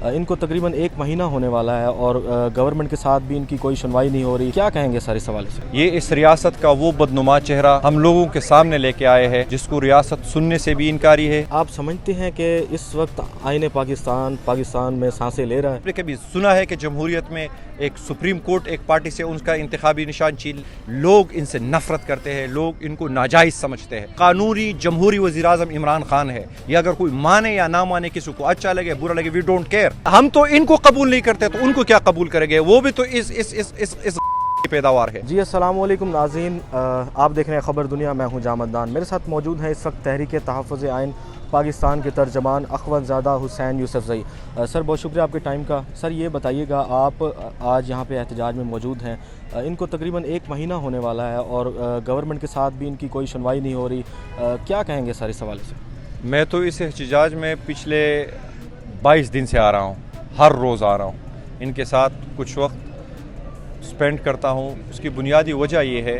ان کو تقریباً 1 مہینہ ہونے والا ہے اور گورنمنٹ کے ساتھ بھی ان کی کوئی سنوائی نہیں ہو رہی. کیا کہیں گے سر اس حوالے سے؟ یہ اس ریاست کا وہ بدنما چہرہ ہم لوگوں کے سامنے لے کے آئے ہیں جس کو ریاست سننے سے بھی انکاری ہے. آپ سمجھتے ہیں کہ اس وقت آئین پاکستان میں سانسیں لے رہا ہے؟ آپ نے کبھی سنا ہے کہ جمہوریت میں ایک سپریم کورٹ ایک پارٹی سے ان کا انتخابی نشان چھین؟ لوگ ان سے نفرت کرتے ہیں, لوگ ان کو ناجائز سمجھتے ہیں. قانونی جمہوری وزیر اعظم عمران خان ہے. یہ اگر کوئی مانے یا نہ مانے, کسی کو اچھا لگے برا لگے, وی ڈونٹ کیئر. ہم تو ان کو قبول نہیں کرتے تو ان کو کیا قبول کریں گے؟ وہ بھی تو اس پیداوار ہے. جی السلام علیکم ناظرین, آپ دیکھ رہے ہیں خبر دنیا. میں ہوں جامد دان. میرے ساتھ موجود ہیں اس وقت تحریک تحفظ آئین پاکستان کے ترجمان اخوند زادہ حسین یوسف زئی. سر بہت شکریہ آپ کے ٹائم کا. سر یہ بتائیے گا, آپ آج یہاں پہ احتجاج میں موجود ہیں, ان کو تقریباً 1 مہینہ ہونے والا ہے اور گورنمنٹ کے ساتھ بھی ان کی کوئی سنوائی نہیں ہو رہی. کیا کہیں گے سر اس حوالے سے؟ میں تو اس احتجاج میں پچھلے 22 دن سے آ رہا ہوں, ہر روز آ رہا ہوں, ان کے ساتھ کچھ وقت سپینڈ کرتا ہوں. اس کی بنیادی وجہ یہ ہے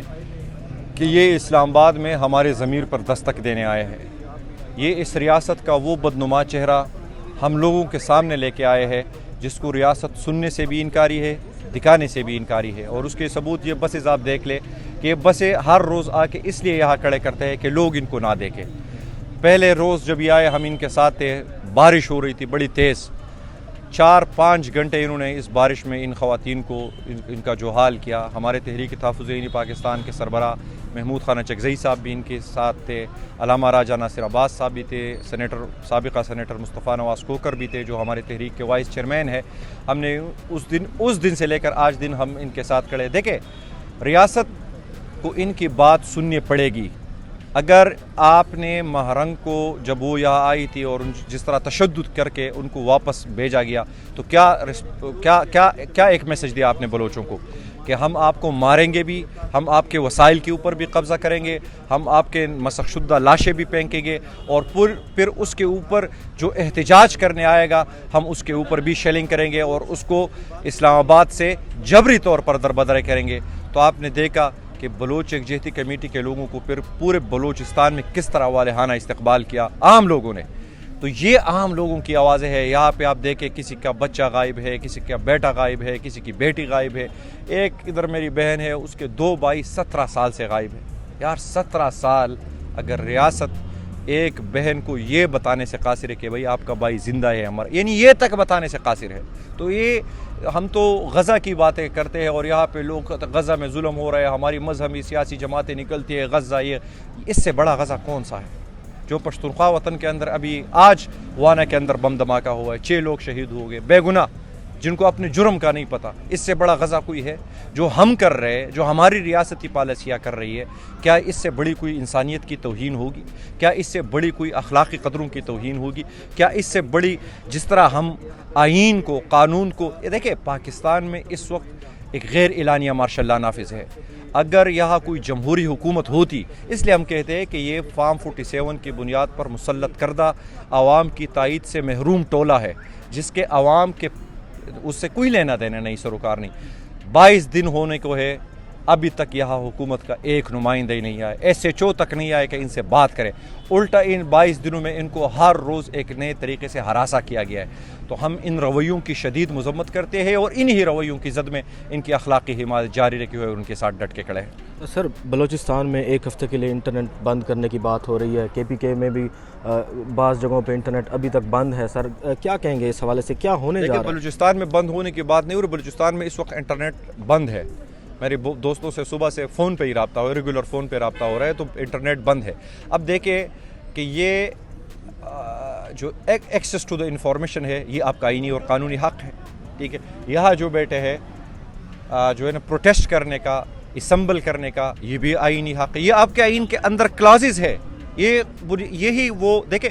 کہ یہ اسلام آباد میں ہمارے ضمیر پر دستک دینے آئے ہیں. یہ اس ریاست کا وہ بدنما چہرہ ہم لوگوں کے سامنے لے کے آئے ہیں جس کو ریاست سننے سے بھی انکاری ہے, دکھانے سے بھی انکاری ہے. اور اس کے ثبوت یہ بسیں آپ دیکھ لیں کہ یہ بسیں ہر روز آ کے اس لیے یہاں کھڑے کرتے ہیں کہ لوگ ان کو نہ دیکھیں. پہلے روز جب یہ آئے ہم ان کے ساتھ تھے, بارش ہو رہی تھی بڑی تیز. 4-5 گھنٹے انہوں نے اس بارش میں ان خواتین کو ان کا جو حال کیا. ہمارے تحریک تحفظ آئین پاکستان کے سربراہ محمود خانہ چکزئی صاحب بھی ان کے ساتھ تھے, علامہ راجہ ناصر عباس صاحب بھی تھے, سابقہ سینیٹر مصطفیٰ نواز کوکر بھی تھے جو ہمارے تحریک کے وائس چیئرمین ہے. ہم نے اس دن سے لے کر آج دن ہم ان کے ساتھ کھڑے. دیکھیں, ریاست کو ان کی بات سننی پڑے گی. اگر آپ نے مہرنگ کو جب وہ یہاں آئی تھی اور جس طرح تشدد کر کے ان کو واپس بھیجا گیا تو کیا ایک میسج دیا آپ نے بلوچوں کو کہ ہم آپ کو ماریں گے بھی, ہم آپ کے وسائل کے اوپر بھی قبضہ کریں گے, ہم آپ کے مسخ شدہ لاشیں بھی پھینکیں گے, اور پھر اس کے اوپر جو احتجاج کرنے آئے گا ہم اس کے اوپر بھی شیلنگ کریں گے اور اس کو اسلام آباد سے جبری طور پر دربدرے کریں گے. تو آپ نے دیکھا کہ بلوچ یکجہتی کمیٹی کے لوگوں کو پھر پورے بلوچستان میں کس طرح والہانہ استقبال کیا عام لوگوں نے. تو یہ عام لوگوں کی آوازیں ہیں. یہاں پہ آپ دیکھیں کسی کا بچہ غائب ہے, کسی کا بیٹا غائب ہے, کسی کی بیٹی غائب ہے. ایک ادھر میری بہن ہے, اس کے 2 بھائی 17 سال سے غائب ہے. یار 17 سال اگر ریاست ایک بہن کو یہ بتانے سے قاصر ہے کہ بھائی آپ کا بھائی زندہ ہے ہمارا, یعنی یہ تک بتانے سے قاصر ہے, تو یہ ہم تو غزہ کی باتیں کرتے ہیں اور یہاں پہ لوگ غزہ میں ظلم ہو رہا ہے, ہماری مذہبی سیاسی جماعتیں نکلتی ہے غزہ, یہ اس سے بڑا غزہ کون سا ہے؟ جو پشتونخوا وطن کے اندر ابھی آج وانا کے اندر بم دھماکہ ہوا ہے, 6 لوگ شہید ہو گئے بے گناہ جن کو اپنے جرم کا نہیں پتا. اس سے بڑا غزہ کوئی ہے؟ جو ہم کر رہے ہیں, جو ہماری ریاستی پالیسیاں کر رہی ہے, کیا اس سے بڑی کوئی انسانیت کی توہین ہوگی؟ کیا اس سے بڑی کوئی اخلاقی قدروں کی توہین ہوگی؟ کیا اس سے بڑی جس طرح ہم آئین کو, قانون کو, دیکھیں پاکستان میں اس وقت ایک غیر اعلانیہ مارشل لا نافذ ہے. اگر یہاں کوئی جمہوری حکومت ہوتی, اس لیے ہم کہتے ہیں کہ یہ فارم 47 کی بنیاد پر مسلط کردہ عوام کی تائید سے محروم ٹولہ ہے جس کے عوام کے اس سے کوئی لینا دینا نہیں, سروکار نہیں. 22 دن ہونے کو ہے, ابھی تک یہاں حکومت کا ایک نمائندہ ہی نہیں آیا, SHO تک نہیں آئے کہ ان سے بات کرے. الٹا ان 22 دنوں میں ان کو ہر روز ایک نئے طریقے سے ہراساں کیا گیا ہے. تو ہم ان رویوں کی شدید مذمت کرتے ہیں اور انہی رویوں کی زد میں ان کی اخلاقی حمایت جاری رکھی ہوئے ان کے ساتھ ڈٹ کے کھڑے ہیں. سر بلوچستان میں 1 ہفتے کے لیے انٹرنیٹ بند کرنے کی بات ہو رہی ہے, KPK میں بھی بعض جگہوں پہ انٹرنیٹ ابھی تک بند ہے. سر کیا کہیں گے اس حوالے سے, کیا ہونے جا رہا ہے؟ بلوچستان میں بند ہونے کی بات نہیں, اور بلوچستان میں اس وقت انٹرنیٹ بند ہے. میرے دوستوں سے صبح سے فون پہ ہی رابطہ ہو, ریگولر فون پہ رابطہ ہو رہا ہے, تو انٹرنیٹ بند ہے. اب دیکھیں کہ یہ جو ایکسیس ٹو دا انفارمیشن ہے یہ آپ کا آئینی اور قانونی حق ہے, ٹھیک ہے. یہاں جو بیٹھے ہیں جو ہے نا پروٹیسٹ کرنے کا, اسمبل کرنے کا, یہ بھی آئینی حق ہے. یہ آپ کے آئین کے اندر کلازز ہے. یہی وہ دیکھیں,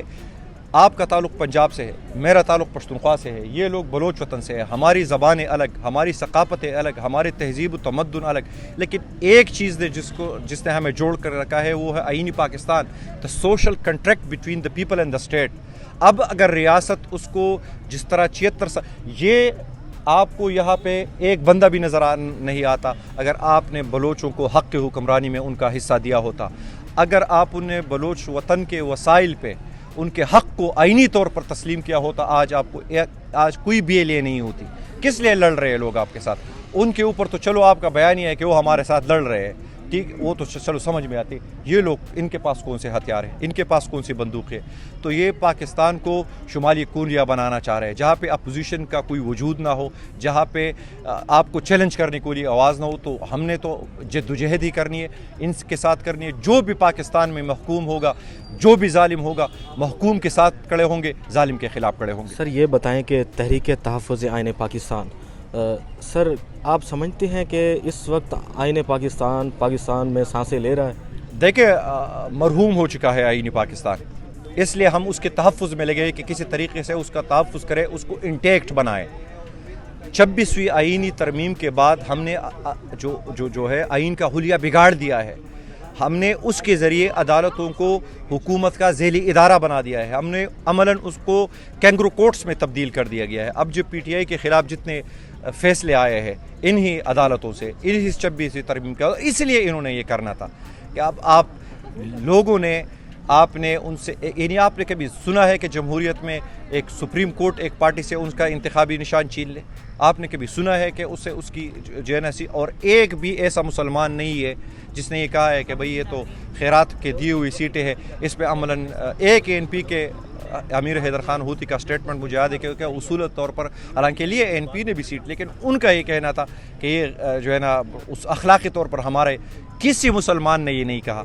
آپ کا تعلق پنجاب سے ہے, میرا تعلق پشتونخوا سے ہے, یہ لوگ بلوچ وطن سے ہے, ہماری زبانیں الگ, ہماری ثقافتیں الگ, ہماری تہذیب و تمدن الگ, لیکن ایک چیز نے جس نے ہمیں جوڑ کر رکھا ہے وہ ہے آئینی Pakistan, the social contract between the people and the state. اب اگر ریاست اس کو جس طرح 76 سال, یہ آپ کو یہاں پہ ایک بندہ بھی نظر نہیں آتا اگر آپ نے بلوچوں کو حق کی حکمرانی میں ان کا حصہ دیا ہوتا, اگر آپ انہیں بلوچ وطن کے وسائل پہ ان کے حق کو آئینی طور پر تسلیم کیا ہوتا آج کوئی بھی یہ نہیں ہوتی. کس لیے لڑ رہے ہیں لوگ آپ کے ساتھ؟ ان کے اوپر تو چلو آپ کا بیان ہی ہے کہ وہ ہمارے ساتھ لڑ رہے ہیں, ٹھیک, وہ تو چلو سمجھ میں آتی. یہ لوگ, ان کے پاس کون سے ہتھیار ہیں, ان کے پاس کون سی بندوق ہے؟ تو یہ پاکستان کو شمالی کوریا بنانا چاہ رہے ہیں, جہاں پہ اپوزیشن کا کوئی وجود نہ ہو, جہاں پہ آپ کو چیلنج کرنے کے لیے آواز نہ ہو. تو ہم نے تو جدوجہد ہی کرنی ہے, ان کے ساتھ کرنی ہے. جو بھی پاکستان میں محکوم ہوگا, جو بھی ظالم ہوگا, محکوم کے ساتھ کھڑے ہوں گے, ظالم کے خلاف کھڑے ہوں گے. سر یہ بتائیں کہ تحریک تحفظ آئین پاکستان, سر آپ سمجھتے ہیں کہ اس وقت آئین پاکستان میں سانسیں لے رہا ہے؟ دیکھیں, مرحوم ہو چکا ہے آئین پاکستان, اس لیے ہم اس کے تحفظ میں لگے کہ کسی طریقے سے اس کا تحفظ کرے, اس کو انٹیکٹ بنائے. 26ویں آئینی ترمیم کے بعد ہم نے جو ہے آئین کا حلیہ بگاڑ دیا ہے. ہم نے اس کے ذریعے عدالتوں کو حکومت کا ذیلی ادارہ بنا دیا ہے. ہم نے عملاً اس کو کینگرو کورٹس میں تبدیل کر دیا گیا ہے. اب جو پی ٹی آئی کے خلاف جتنے فیصلے آئے ہیں انہی عدالتوں سے, انہی 26ویں ترمیم کا, اس لیے انہوں نے یہ کرنا تھا کہ اب آپ لوگوں نے, آپ نے ان سے, یعنی آپ نے کبھی سنا ہے کہ جمہوریت میں ایک سپریم کورٹ ایک پارٹی سے ان کا انتخابی نشان چھین لے؟ آپ نے کبھی سنا ہے کہ اسے اس کی جو ہے نا اور ایک بھی ایسا مسلمان نہیں ہے جس نے یہ کہا ہے کہ بھئی یہ تو خیرات کے دی ہوئی سیٹیں ہیں, اس پہ عملاً ایک این پی کے امیر حیدر خان ہوتی کا سٹیٹمنٹ مجھے یاد ہے کہ اصولت طور پر, حالانکہ لیے این پی نے بھی سیٹ, لیکن ان کا یہ کہنا تھا کہ یہ جو ہے نا اس اخلاقی طور پر ہمارے کسی مسلمان نے یہ نہیں کہا.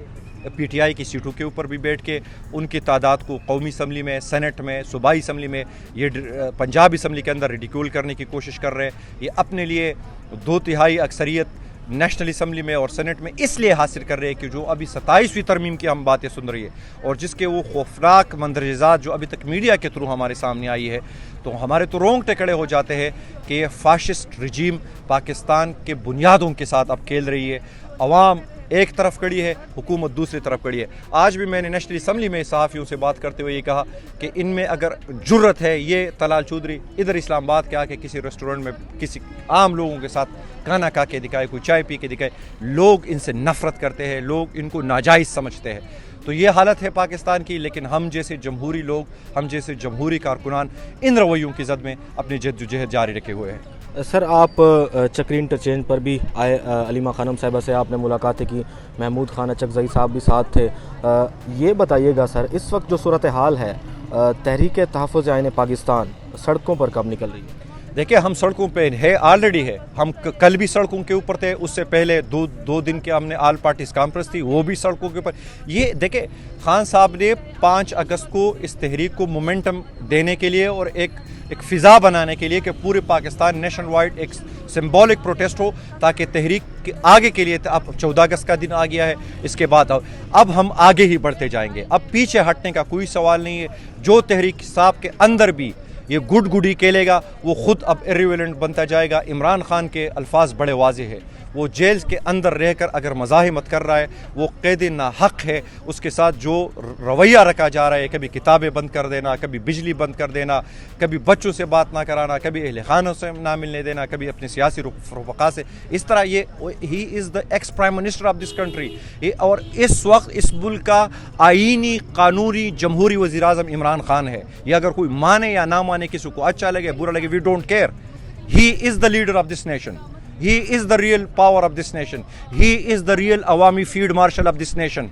پی ٹی آئی کی سیٹوں کے اوپر بھی بیٹھ کے ان کی تعداد کو قومی اسمبلی میں, سینٹ میں, صوبائی اسمبلی میں, یہ پنجاب اسمبلی کے اندر ریڈیکیول کرنے کی کوشش کر رہے ہیں. یہ اپنے لیے 2/3 اکثریت نیشنل اسمبلی میں اور سینٹ میں اس لیے حاصل کر رہے ہیں کہ جو ابھی 27ویں ترمیم کی ہم باتیں سن رہی ہے, اور جس کے وہ خوفناک مندرجات جو ابھی تک میڈیا کے تھرو ہمارے سامنے آئی ہے, تو ہمارے تو رونگٹے کھڑے ہو جاتے ہیں کہ یہ فاشسٹ رجیم پاکستان کے بنیادوں کے ساتھ اب کھیل رہی ہے. عوام ایک طرف کھڑی ہے, حکومت دوسری طرف کھڑی ہے. آج بھی میں نے نیشنل اسمبلی میں صحافیوں سے بات کرتے ہوئے یہ کہا کہ ان میں اگر جرت ہے, یہ طلال چودھری ادھر اسلام آباد کے آ کے کسی ریسٹورنٹ میں کسی عام لوگوں کے ساتھ کھانا کھا کے دکھائے, کوئی چائے پی کے دکھائے, لوگ ان سے نفرت کرتے ہیں, لوگ ان کو ناجائز سمجھتے ہیں. تو یہ حالت ہے پاکستان کی. لیکن ہم جیسے جمہوری لوگ, ہم جیسے جمہوری کارکنان ان رویوں کی زد میں اپنی جدوجہد جاری رکھے ہوئے ہیں. سر آپ چکری انٹرچینج پر بھی آئے, علیمہ خانم صاحبہ سے آپ نے ملاقاتیں کی, محمود خان اچکزئی صاحب بھی ساتھ تھے. یہ بتائیے گا سر, اس وقت جو صورتحال ہے, تحریک تحفظ آئین پاکستان سڑکوں پر کب نکل رہی ہے؟ دیکھیں, ہم سڑکوں پہ ہے, آلریڈی ہے. ہم کل بھی سڑکوں کے اوپر تھے, اس سے پہلے دو دن کے ہم نے آل پارٹیز کانفرنس تھی, وہ بھی سڑکوں کے اوپر. یہ دیکھیں, خان صاحب نے 5 اگست کو اس تحریک کو مومنٹم دینے کے لیے اور ایک فضا بنانے کے لیے کہ پورے پاکستان نیشن وائڈ ایک سمبولک پروٹیسٹ ہو, تاکہ تحریک کے آگے کے لیے, اب 14 اگست کا دن آ گیا ہے, اس کے بعد اب ہم آگے ہی بڑھتے جائیں گے. اب پیچھے ہٹنے کا کوئی سوال نہیں ہے. جو تحریک صاحب کے اندر بھی یہ گڈی کھیلے گا, وہ خود اب ایریویلنٹ بنتا جائے گا. عمران خان کے الفاظ بڑے واضح ہیں, وہ جیل کے اندر رہ کر اگر مزاحمت کر رہا ہے, وہ قید ناحق ہے. اس کے ساتھ جو رویہ رکھا جا رہا ہے, کبھی کتابیں بند کر دینا, کبھی بجلی بند کر دینا, کبھی بچوں سے بات نہ کرانا, کبھی اہل خانوں سے نہ ملنے دینا, کبھی اپنے سیاسی رفقا سے, اس طرح یہ ہی is the ex prime minister of this country. اور اس وقت اس ملک کا آئینی قانونی جمہوری وزیر اعظم عمران خان ہے. یہ اگر کوئی مانے یا نہ مانے, کسی کو اچھا لگے برا لگے, we don't care. He is the leader of this nation. He is the real power of this nation. He is the real عوامی field marshal of this nation.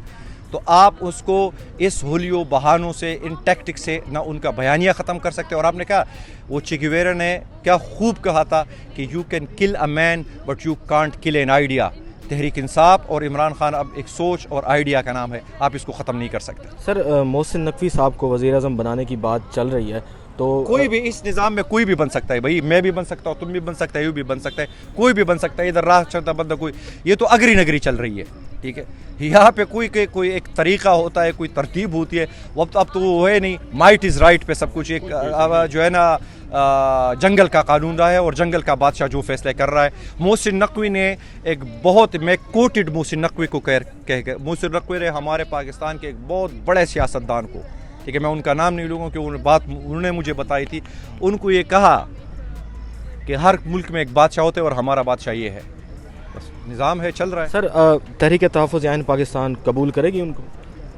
تو آپ اس کو اس ہولیو بہانوں سے, ان ٹیکٹک سے نہ ان کا بیانیہ ختم کر سکتے. اور آپ نے کہا, وہ چے گیویرا نے کیا خوب کہا تھا کہ you can kill a man but you can't kill an idea. Tehreek Insaf اور عمران خان اب ایک سوچ اور آئیڈیا کا نام ہے, آپ اس کو ختم نہیں کر سکتے. سر محسن نقوی صاحب کو وزیر اعظم بنانے کی بات چل رہی ہے, تو کوئی بھی اس نظام میں کوئی بھی بن سکتا ہے. بھائی میں بھی بن سکتا ہوں, تم بھی بن سکتا ہے, یوں بھی بن سکتا ہے, کوئی بھی بن سکتا ہے. ادھر راہ چلتا بندہ کوئی, یہ تو اگری نگری چل رہی ہے, ٹھیک ہے. یہاں پہ کوئی ایک طریقہ ہوتا ہے, کوئی ترتیب ہوتی ہے. اب تو وہ ہے نہیں, مائٹ از رائٹ پہ سب کچھ. ایک جو ہے نا جنگل کا قانون رہا ہے اور جنگل کا بادشاہ جو فیصلے کر رہا ہے. محسن نقوی نے ایک بہت, میں کوٹڈ محسن نقوی کو محسن نقوی نے ہمارے پاکستان کے ایک بہت بڑے سیاستدان کو, ٹھیک ہے, میں ان کا نام نہیں لوں گا کہ انہوں نے مجھے بتائی تھی, ان کو یہ کہا کہ ہر ملک میں ایک بادشاہ ہوتے ہیں اور ہمارا بادشاہ یہ ہے. بس نظام ہے, چل رہا ہے. سر تحریک تحفظ آئین پاکستان قبول کرے گی ان کو؟